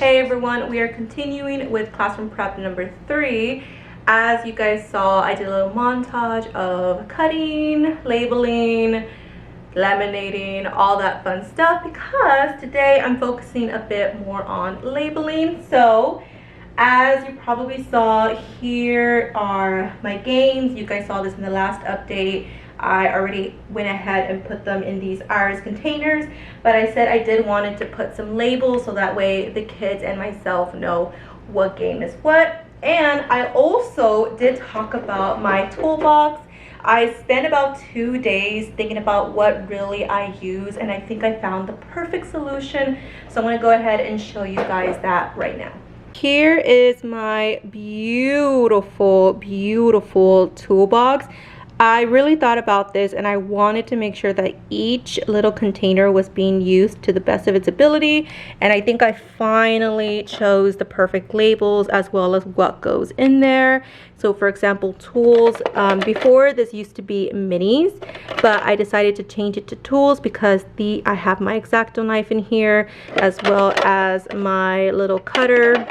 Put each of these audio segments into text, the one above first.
Hey everyone, we are continuing with classroom prep number 3. As you guys saw, I did a little montage of cutting, labeling, laminating, all that fun stuff because today I'm focusing a bit more on labeling. So as you probably saw, here are my games. You guys saw this in the last update. I already went ahead and put them in these iris containers, but I said I did wanted to put some labels so that way the kids and myself know what game is what. And I also did talk about my toolbox. I spent about 2 days thinking about what really I use, and I think I found the perfect solution. So I'm going to go ahead and show you guys that right now. Here is my beautiful toolbox. I really thought about this and I wanted to make sure that each little container was being used to the best of its ability, and I think I finally chose the perfect labels as well as what goes in there. So for example, tools, before this used to be minis, but I decided to change it to tools because I have my X-Acto knife in here, as well as my little cutter,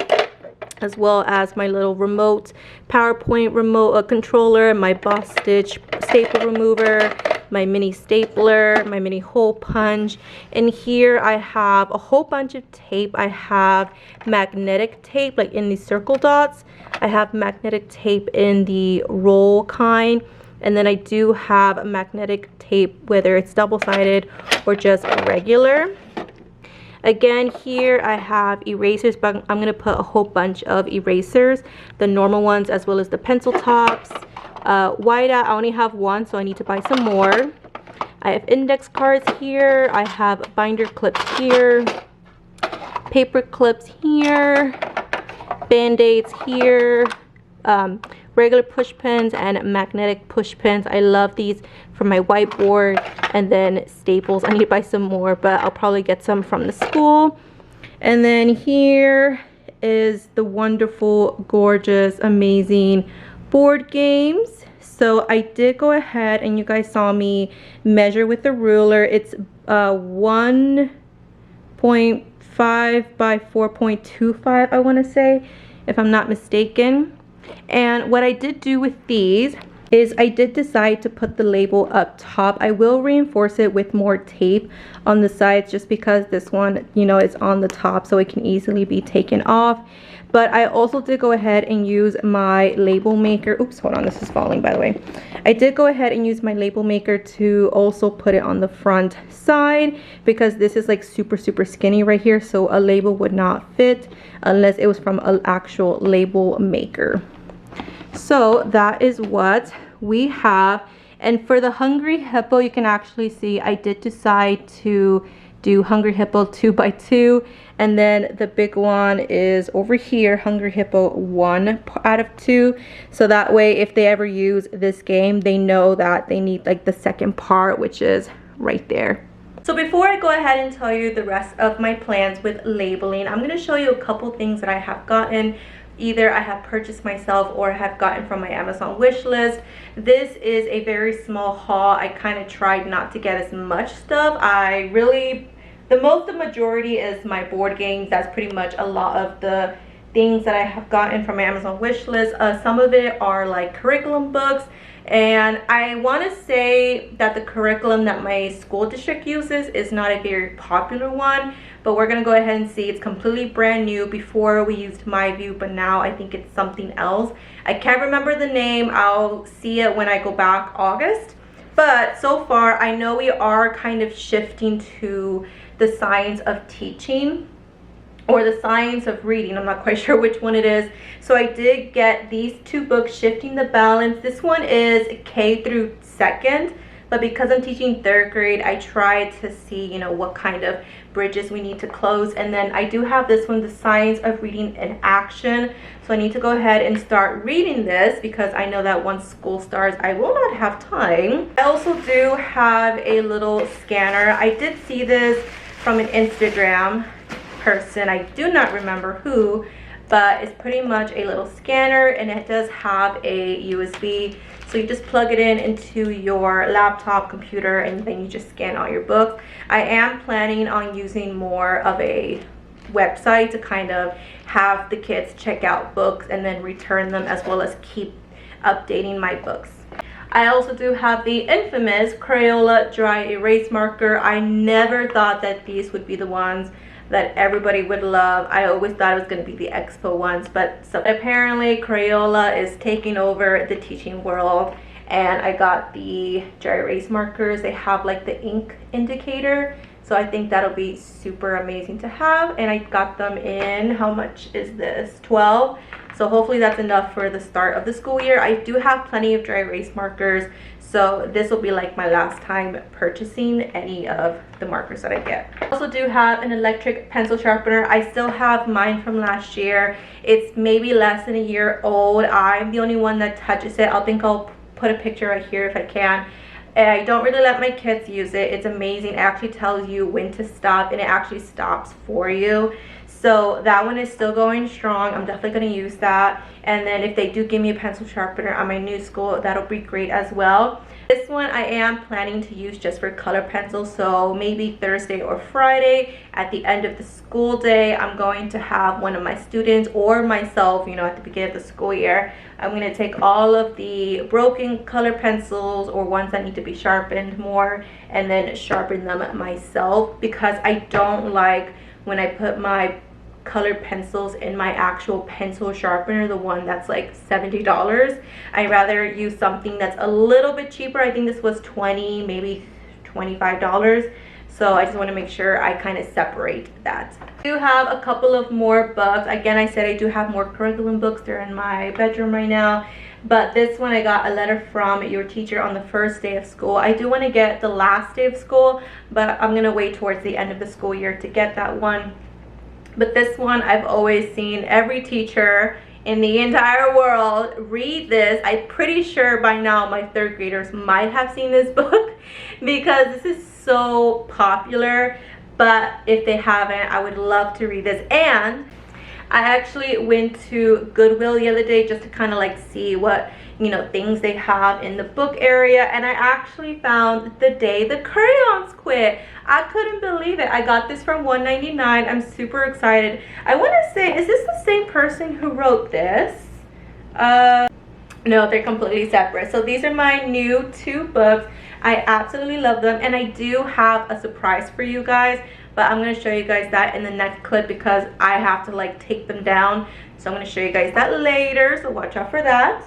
as well as my little remote PowerPoint remote controller, my Boss Stitch staple remover, my mini stapler, my mini hole punch. And here I have a whole bunch of tape. I have magnetic tape like in these circle dots. I have magnetic tape in the roll kind. And then I do have magnetic tape, whether it's double-sided or just regular. Again, here I have erasers, but I'm going to put a whole bunch of erasers, the normal ones as well as the pencil tops. Whiteout, I only have one, so I need to buy some more. I have index cards here. I have binder clips here, paper clips here, band-aids here, regular push pins and magnetic push pins. I love these for my whiteboard. And then staples, I need to buy some more, but I'll probably get some from the school. And then here is the wonderful, gorgeous, amazing board games. So I did go ahead and you guys saw me measure with the ruler. It's 1.5 by 4.25, I want to say, if I'm not mistaken. And what I did do with these is I did decide to put the label up top. I will reinforce it with more tape on the sides just because this one, you know, is on the top so it can easily be taken off. But I also did go ahead and use my label maker. Oops, hold on, this is falling, by the way. I did go ahead and use my label maker to also put it on the front side because this is like super skinny right here, so a label would not fit unless it was from an actual label maker. So that is what we have. And for the Hungry Hippo, you can actually see I did decide to do Hungry Hippo 2x2, and then the big one is over here, Hungry Hippo 1 out of 2. So that way if they ever use this game, they know that they need like the second part, which is right there. So before I go ahead and tell you the rest of my plans with labeling, I'm going to show you a couple things that I have gotten. Either I have purchased myself or have gotten from my Amazon wish list. This is a very small haul. I kind of tried not to get as much stuff. The majority is my board games. That's pretty much a lot of the things that I have gotten from my Amazon wish list. Some of it are like curriculum books. And I want to say that the curriculum that my school district uses is not a very popular one, but we're going to go ahead and see. It's completely brand new. Before we used MyView, but now I think it's something else. I can't remember the name. I'll see it when I go back August. But so far, I know we are kind of shifting to the science of teaching, or the science of reading. I'm not quite sure which one it is. So I did get these 2 books, Shifting the Balance. This one is K through 2nd, but because I'm teaching 3rd grade, I tried to see, you know, what kind of bridges we need to close. And then I do have this one, The Science of Reading in Action. So I need to go ahead and start reading this because I know that once school starts, I will not have time. I also do have a little scanner. I did see this from an Instagram person, I do not remember who, but it's pretty much a little scanner, and it does have a USB, so you just plug it in into your laptop computer and then you just scan all your books. I am planning on using more of a website to kind of have the kids check out books and then return them, as well as keep updating my books. I also do have the infamous Crayola dry erase marker. I never thought that these would be the ones that everybody would love. I always thought it was going to be the Expo ones, but so apparently Crayola is taking over the teaching world, and I got the dry erase markers. They have like the ink indicator, so I think that'll be super amazing to have. And I got them in, how much is this, 12. So hopefully that's enough for the start of the school year. I do have plenty of dry erase markers, so this will be like my last time purchasing any of the markers that I get. I also do have an electric pencil sharpener. I still have mine from last year. It's maybe less than a year old. I'm the only one that touches it. I'll put a picture right here if I can. I don't really let my kids use it. It's amazing. It actually tells you when to stop, and it actually stops for you. So that one is still going strong. I'm definitely going to use that. And then if they do give me a pencil sharpener on my new school, that'll be great as well. This one I am planning to use just for color pencils, so maybe Thursday or Friday at the end of the school day, I'm going to have one of my students or myself, you know, at the beginning of the school year, I'm going to take all of the broken color pencils or ones that need to be sharpened more, and then sharpen them myself, because I don't like when I put my colored pencils in my actual pencil sharpener, the one that's like $70. I'd rather use something that's a little bit cheaper. I think this was $20, maybe $25. So I just want to make sure I kind of separate that. I do have a couple of more books. Again, I said I do have more curriculum books. They're in my bedroom right now. But this one, I got a letter from your teacher on the first day of school. I do want to get the last day of school, but I'm going to wait towards the end of the school year to get that one. But this one, I've always seen every teacher in the entire world read this. I'm pretty sure by now my third graders might have seen this book because this is so popular. But if they haven't, I would love to read this. And I actually went to Goodwill the other day just to kind of like see what, you know, things they have in the book area, and I actually found The Day the Crayons Quit. I couldn't believe it. I got this from $1.99. I'm super excited. I want to say, is this the same person who wrote this? No, they're completely separate. So these are my new 2 books. I absolutely love them, and I do have a surprise for you guys, but I'm going to show you guys that in the next clip because I have to like take them down. So I'm going to show you guys that later, so watch out for that.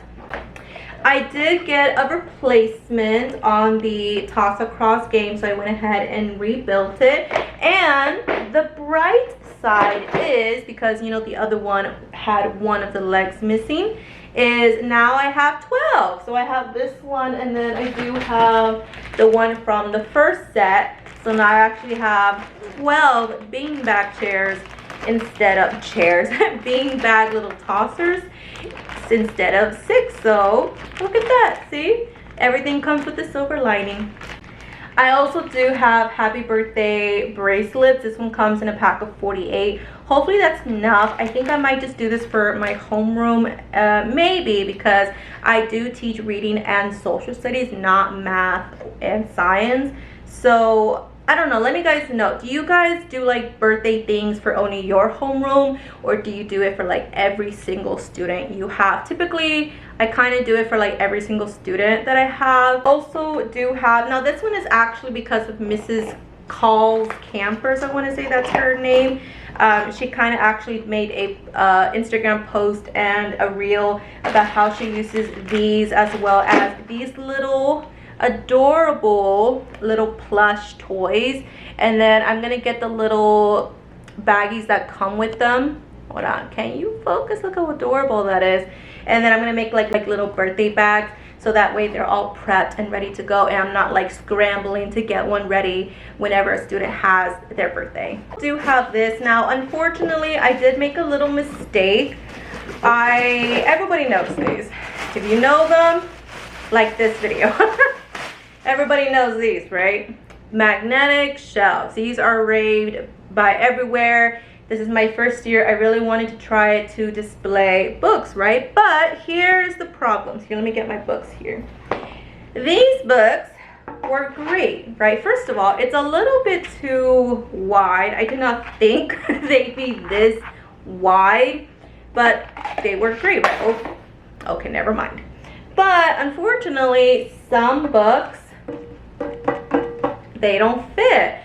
I did get a replacement on the toss across game, so I went ahead and rebuilt it. And the bright side is, because you know the other one had one of the legs missing, is now I have 12. So I have this one, and then I do have the one from the first set. So now I actually have 12 beanbag chairs instead of chairs, beanbag little tossers instead of 6. So look at that, see, everything comes with the silver lining. I also do have happy birthday bracelets. This one comes in a pack of 48. Hopefully that's enough. I think I might just do this for my homeroom, maybe, because I do teach reading and social studies, not math and science. So I don't know, let me guys know, do you guys do like birthday things for only your homeroom, or do you do it for like every single student you have? Typically I kind of do it for like every single student that I have. Also do have, now this one is actually because of Mrs. Call's Campers, I want to say that's her name. She kind of actually made a Instagram post and a reel about how she uses these, as well as these little adorable little plush toys. And then I'm gonna get the little baggies that come with them. Hold on, can you focus? Look how adorable that is. And then I'm gonna make like little birthday bags, so that way they're all prepped and ready to go, and I'm not like scrambling to get one ready whenever a student has their birthday. I do have this now. Unfortunately, I did make a little mistake. Everybody knows these. If you know them, like this video. Everybody knows these, right? Magnetic shelves. These are raved by everywhere. This is my first year. I really wanted to try it to display books, right? But here's the problem. Here, let me get my books here. These books were great, right? First of all, it's a little bit too wide. I did not think they'd be this wide, but they were great, right? Oh, okay, never mind. But unfortunately, some books, they don't fit.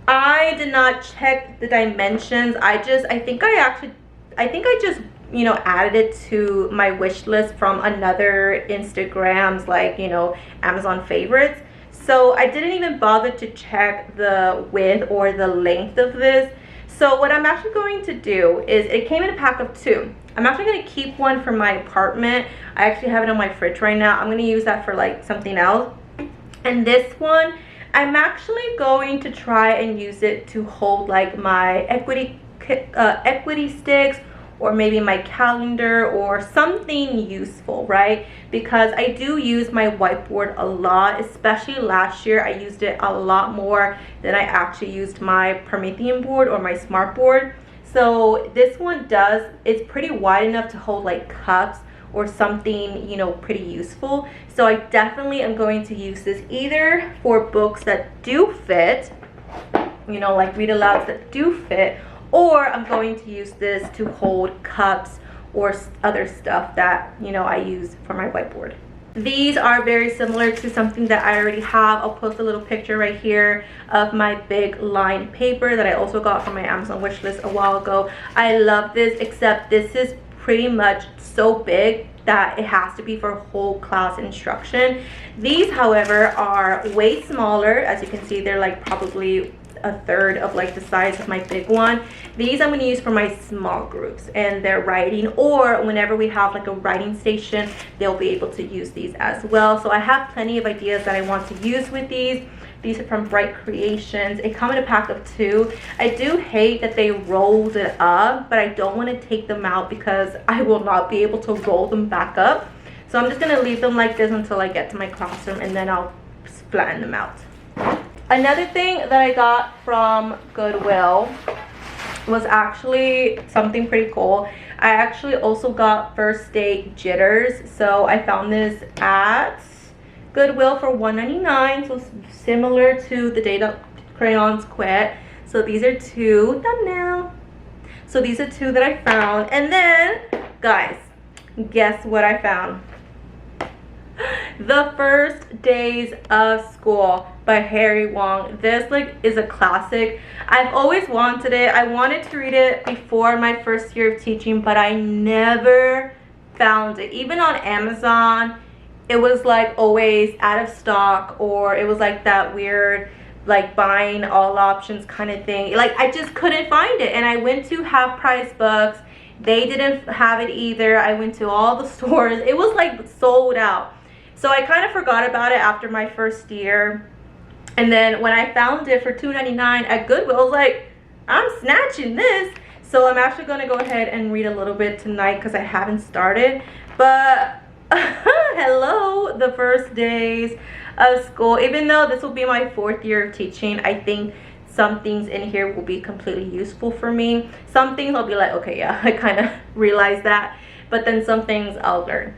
I did not check the dimensions. I think I just, you know, added it to my wish list from another Instagram's, like, you know, Amazon favorites. So I didn't even bother to check the width or the length of this. So what I'm actually going to do is, it came in a pack of 2. I'm actually going to keep one for my apartment. I actually have it on my fridge right now. I'm going to use that for like something else. And this one, I'm actually going to try and use it to hold like my equity sticks, or maybe my calendar, or something useful, right? Because I do use my whiteboard a lot, especially last year. I used it a lot more than I actually used my Promethean board or my smart board. So this one it's pretty wide enough to hold like cups or something, you know, pretty useful. So I definitely am going to use this either for books that do fit, you know, like read alouds that do fit, or I'm going to use this to hold cups or other stuff that, you know, I use for my whiteboard. These are very similar to something that I already have. I'll post a little picture right here of my big lined paper that I also got from my Amazon wishlist a while ago. I love this, except this is pretty much so big that it has to be for whole class instruction. These, however, are way smaller. As you can see, they're like probably a third of like the size of my big one. These I'm going to use for my small groups and their writing, or whenever we have like a writing station, they'll be able to use these as well. So I have plenty of ideas that I want to use with these. These are from Bright Creations. They come in a pack of 2. I do hate that they rolled it up, but I don't want to take them out because I will not be able to roll them back up. So I'm just going to leave them like this until I get to my classroom, and then I'll flatten them out. Another thing that I got from Goodwill was actually something pretty cool. I actually also got First Day Jitters. So I found this at Goodwill for $1.99, so similar to the Data Crayons Quit. So these are 2 thumbnail. So these are 2 that I found. And then, guys, guess what I found? The First Days of School by Harry Wong. This like is a classic. I've always wanted it. I wanted to read it before my first year of teaching, but I never found it. Even on Amazon, it was like always out of stock, or it was like that weird like buying all options kind of thing. Like I just couldn't find it. And I went to Half Price Books. They didn't have it either. I went to all the stores. It was like sold out. So I kind of forgot about it after my first year. And then when I found it for $2.99 at Goodwill, I was like, I'm snatching this. So I'm actually going to go ahead and read a little bit tonight because I haven't started. But hello, the first days of school. Even though this will be my 4th year of teaching, I think some things in here will be completely useful for me. Some things I'll be like, okay, yeah, I kind of realized that. But then some things I'll learn.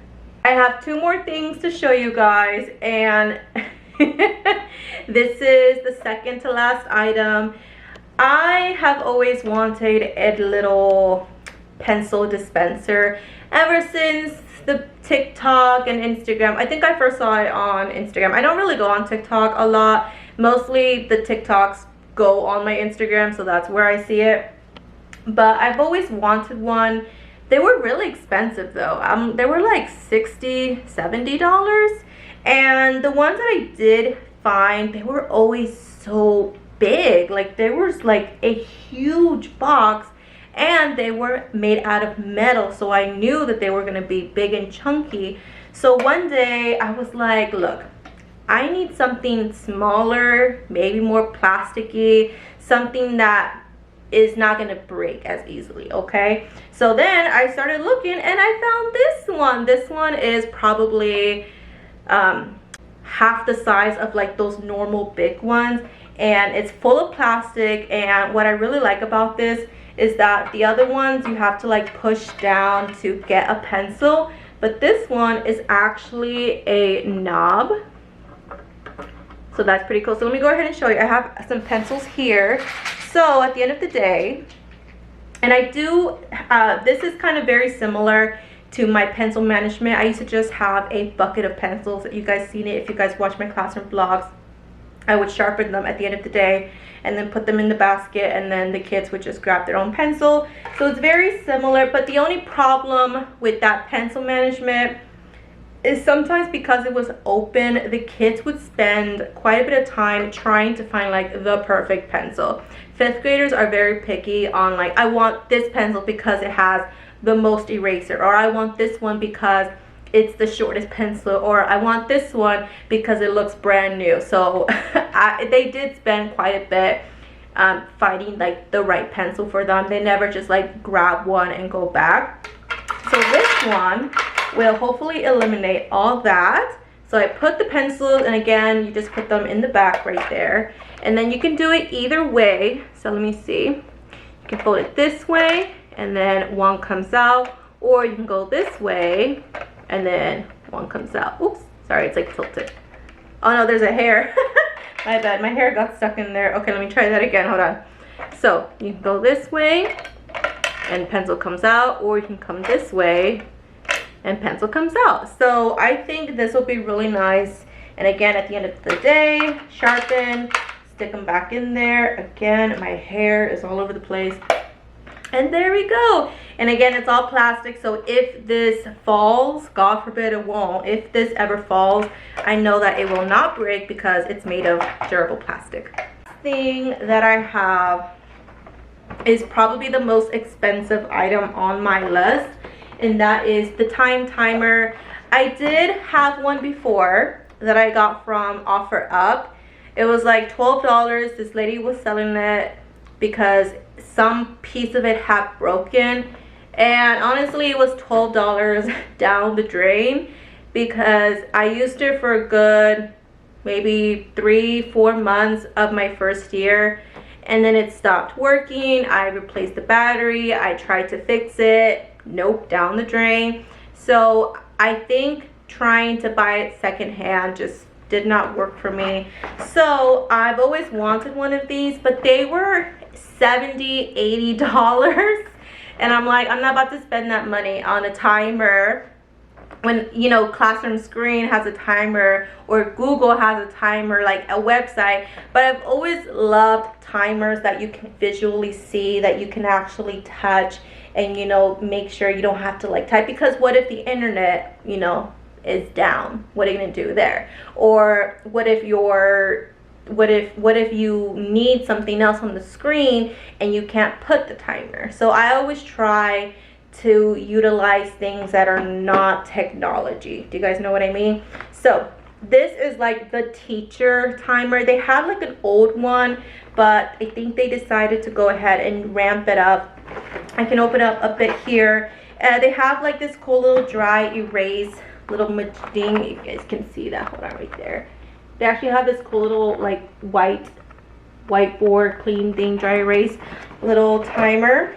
I have 2 more things to show you guys, and this is the second to last item. I have always wanted a little pencil dispenser ever since the TikTok and Instagram. I think I first saw it on Instagram. I don't really go on TikTok a lot. Mostly the TikToks go on my Instagram, so that's where I see it. But I've always wanted one. They were really expensive though. They were like $60–70, and the ones that I did find, they were always so big. Like there was like a huge box, and they were made out of metal, so I knew that they were going to be big and chunky. So one day I was like, look, I need something smaller, maybe more plasticky, something that is not going to break as easily, okay? So then I started looking, and I found this one. This one is probably half the size of like those normal big ones, and it's full of plastic. And what I really like about this is that the other ones you have to like push down to get a pencil, but this one is actually a knob. So that's pretty cool. So let me go ahead and show you. I have some pencils here. So at the end of the day, and I do, this is kind of very similar to my pencil management. I used to just have a bucket of pencils. You guys seen it if you guys watch my classroom vlogs. I would sharpen them at the end of the day and then put them in the basket, and then the kids would just grab their own pencil. So it's very similar, but the only problem with that pencil management is sometimes because it was open, the kids would spend quite a bit of time trying to find like the perfect pencil. Fifth graders are very picky on like, I want this pencil because it has the most eraser, or I want this one because it's the shortest pencil, or I want this one because it looks brand new. So they did spend quite a bit finding like the right pencil for them. They never just like grab one and go back. So this one will hopefully eliminate all that. So I put the pencils, and again, you just put them in the back right there. And then you can do it either way. So let me see. You can fold it this way, and then one comes out, or you can go this way, and then one comes out. Oops, sorry, it's like tilted. Oh no, there's a hair. My bad, my hair got stuck in there. Okay, let me try that again, hold on. So you can go this way, and pencil comes out, or you can come this way, and pencil comes out. So I think this will be really nice. And again, at the end of the day, sharpen, stick them back in there. Again, my hair is all over the place. And there we go. And again, it's all plastic, so if this falls, God forbid it won't, if this ever falls, I know that it will not break because it's made of durable plastic. Thing that I have is probably the most expensive item on my list, and that is the time timer. I did have one before that I got from OfferUp. It was like $12. This lady was selling it because some piece of it had broken, and honestly it was $12 down the drain because I used it for a good maybe 3-4 months of my first year, and then it stopped working. I replaced the battery, I tried to fix it, nope, down the drain. So I think trying to buy it secondhand just did not work for me. So I've always wanted one of these, but they were $70-80, and I'm like, I'm not about to spend that money on a timer when, you know, Classroom Screen has a timer, or Google has a timer, like a website. But I've always loved timers that you can visually see, that you can actually touch, and, you know, make sure you don't have to like type, because what if the internet, you know, is down? What are you gonna do there? Or what if you're what if you need something else on the screen and you can't put the timer? So I always try to utilize things that are not technology. Do you guys know what I mean? So this is like the teacher timer. They had like an old one, but I think they decided to go ahead and ramp it up. I can open up a bit here. They have like this cool little dry erase little thing. You guys can see that. Hold on, right there. They actually have this cool little like whiteboard clean thing, dry erase little timer.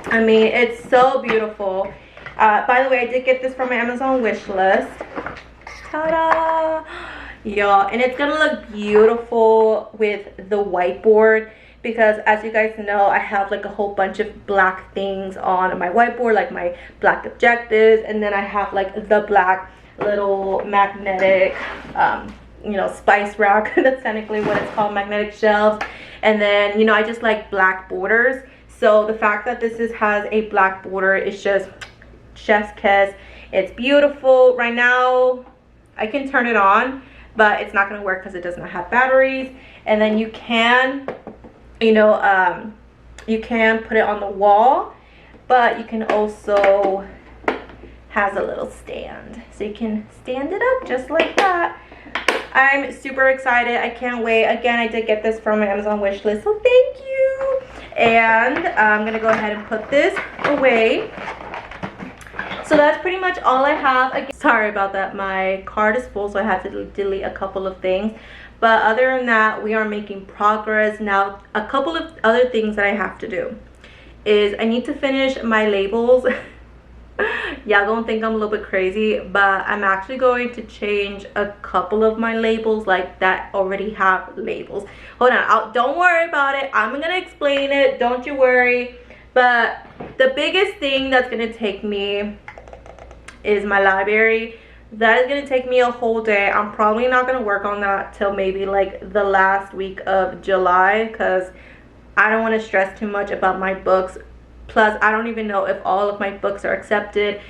I mean, it's so beautiful. By the way, I did get this from my Amazon wish list. Ta-da! Y'all, and it's gonna look beautiful with the whiteboard, because as you guys know, I have like a whole bunch of black things on my whiteboard, like my black objectives, and then I have like the black little magnetic you know, spice rack. That's technically what it's called, magnetic shelves. And then, you know, I just like black borders. So the fact that this has a black border is just chef's kiss. It's beautiful. Right now I can turn it on, but it's not going to work because it does not have batteries. And then you can, you know, you can put it on the wall, but you can also has a little stand, so you can stand it up just like that. I'm super excited. I can't wait. Again, I did get this from my Amazon wish list, so thank you. And I'm gonna go ahead and put this away. So that's pretty much all I have. Again, sorry about that, my card is full, so I had to delete a couple of things, but other than that, we are making progress. Now, a couple of other things that I have to do is I need to finish my labels. Y'all gonna think I'm a little bit crazy, but I'm actually going to change a couple of my labels like that already have labels. Hold on, don't worry about it. I'm gonna explain it, don't you worry. But the biggest thing that's gonna take me is my library. That is gonna take me a whole day. I'm probably not gonna work on that till maybe like the last week of July, because I don't want to stress too much about my books. Plus, I don't even know if all of my books are accepted.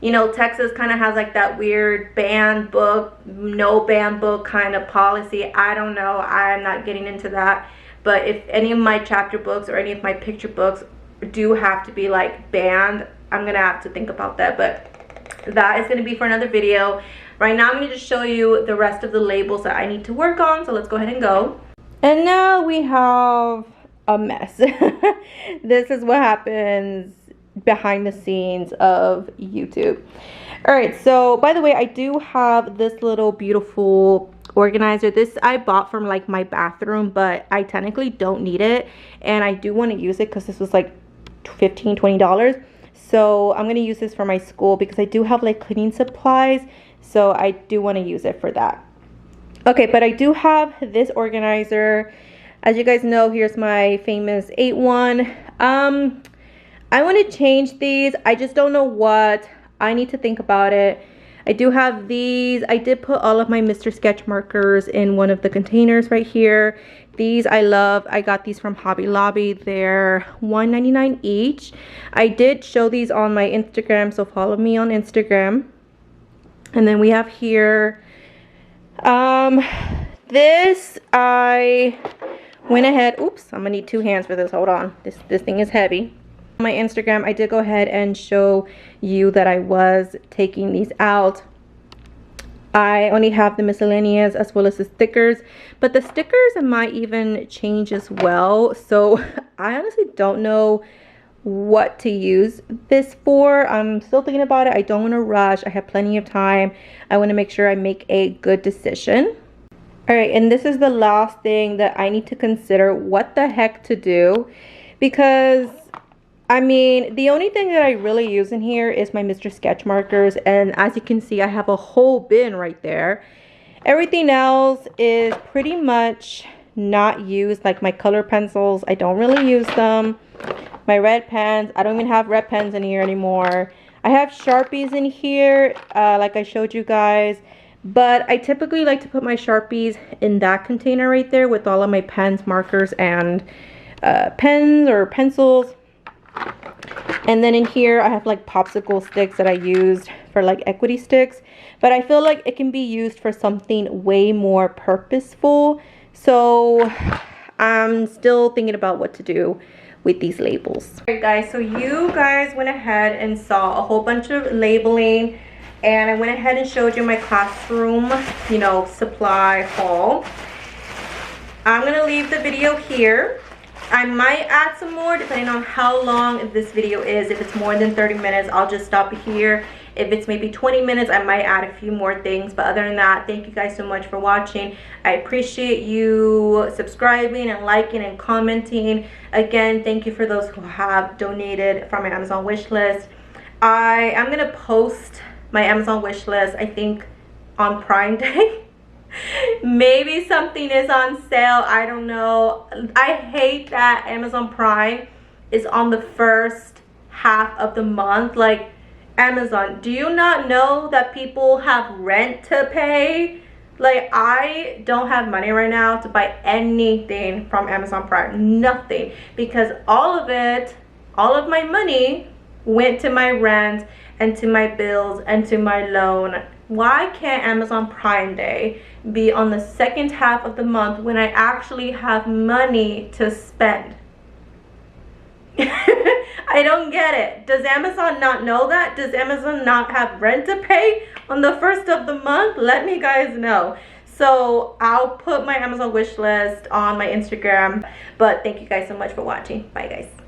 You know, Texas kind of has like that weird banned book, no ban book kind of policy. I don't know. I'm not getting into that. But if any of my chapter books or any of my picture books do have to be like banned, I'm going to have to think about that. But that is going to be for another video. Right now, I'm going to just show you the rest of the labels that I need to work on. So let's go ahead and go. And now we have a mess. This is what happens behind the scenes of YouTube. All right, so by the way, I do have this little beautiful organizer. This I bought from like my bathroom, but I technically don't need it, and I do want to use it because this was like $15-20. So I'm going to use this for my school because I do have like cleaning supplies, so I do want to use it for that. Okay, but I do have this organizer. As you guys know, here's my famous 8-1. I want to change these. I just don't know what. I need to think about it. I do have these. I did put all of my Mr. Sketch markers in one of the containers right here. These I love. I got these from Hobby Lobby. They're $1.99 each. I did show these on my Instagram, so follow me on Instagram. And then we have here, this I went ahead, oops, I'm gonna need 2 hands for this, hold on, this thing is heavy. On my Instagram, I did go ahead and show you that I was taking these out. I only have the miscellaneous as well as the stickers, but the stickers might even change as well. So I honestly don't know what to use this for. I'm still thinking about it. I don't want to rush. I have plenty of time. I want to make sure I make a good decision. All right, and this is the last thing that I need to consider what the heck to do, because I mean, the only thing that I really use in here is my Mr. Sketch markers, and as you can see, I have a whole bin right there. Everything else is pretty much not used, like my color pencils, I don't really use them. My red pens, I don't even have red pens in here anymore. I have Sharpies in here, like I showed you guys. But I typically like to put my Sharpies in that container right there with all of my pens, markers, and pens or pencils. And then in here I have like popsicle sticks that I used for like equity sticks. But I feel like it can be used for something way more purposeful. So I'm still thinking about what to do with these labels. Alright guys, so you guys went ahead and saw a whole bunch of labeling. And I went ahead and showed you my classroom, you know, supply haul. I'm going to leave the video here. I might add some more depending on how long this video is. If it's more than 30 minutes, I'll just stop here. If it's maybe 20 minutes, I might add a few more things. But other than that, thank you guys so much for watching. I appreciate you subscribing and liking and commenting. Again, thank you for those who have donated from my Amazon wish list. I am going to post my Amazon wish list, I think, on Prime Day. Maybe something is on sale, I don't know. I hate that Amazon Prime is on the first half of the month. Like, Amazon, do you not know that people have rent to pay? Like, I don't have money right now to buy anything from Amazon Prime. Nothing. Because all of it, all of my money went to my rent and to my bills and to my loan. Why can't Amazon Prime Day be on the second half of the month when I actually have money to spend? I don't get it. Does Amazon not know that? Does Amazon not have rent to pay on the first of the month? Let me guys know. So I'll put my Amazon wish list on my Instagram. But thank you guys so much for watching. Bye guys.